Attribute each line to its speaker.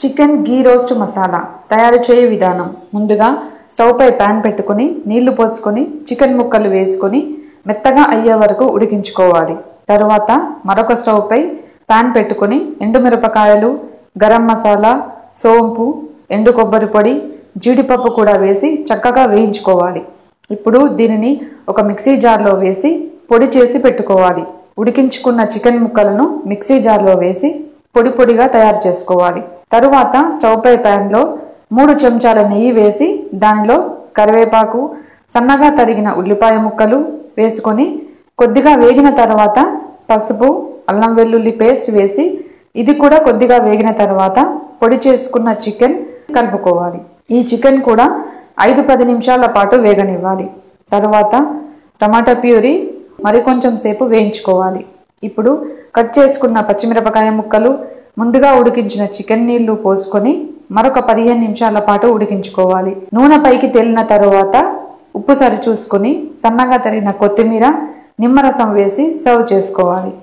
Speaker 1: Chicken గీ roast masala తయారు చేయే విధానం. ముందుగా స్టవ్ పై పాన్ పెట్టుకొని నీళ్లు పోసుకొని చికెన్ ముక్కలు వేసుకొని మెత్తగా అయ్యే వరకు ఉడికించుకోవాలి. తరువాత మరొక స్టవ్ పై పాన్ పెట్టుకొని ఎండుమిరపకాయలు, గరం మసాలా, సోంపు, ఎండు కొబ్బరి పొడి, జీడిపప్పు కూడా వేసి చక్కగా వేయించుకోవాలి. ఇప్పుడు దీనిని ఒక మిక్సీ జార్లో వేసి పొడి చేసి పెట్టుకోవాలి. ఉడికించుకున్న చికెన్ ముక్కలను మిక్సీ జార్లో వేసి పొడి పొడిగా తయారు చేసుకోవాలి. తరువాత స్టవ్ పై ప్యాన్లో 3 చెంచాల నెయ్యి వేసి దానిలో కరివేపాకు, సన్నగా తరిగిన ఉల్లిపాయ ముక్కలు వేసుకొని కొద్దిగా వేగిన తర్వాత పసుపు, అల్లం వెల్లుల్లి పేస్ట్ వేసి ఇది కూడా కొద్దిగా వేగిన తర్వాత పొడి చేసుకున్న చికెన్ కలుపుకోవాలి. ఈ చికెన్ కూడా 5-10 నిమిషాల పాటు వేగనివ్వాలి. తర్వాత టమాటా ప్యూరీ మరికొంచెం సేపు వేయించుకోవాలి. ఇప్పుడు కట్ చేసుకున్న పచ్చిమిరపకాయ ముక్కలు, ముందుగా ఉడికించిన చికెన్ నీళ్లు పోసుకొని మరొక 15 నిమిషాల పాటు ఉడికించుకోవాలి. నూనె పైకి తేలిన తరువాత ఉప్పు సరి చూసుకొని సన్నగా తరిగిన కొత్తిమీర, నిమ్మరసం వేసి సర్వ్ చేసుకోవాలి.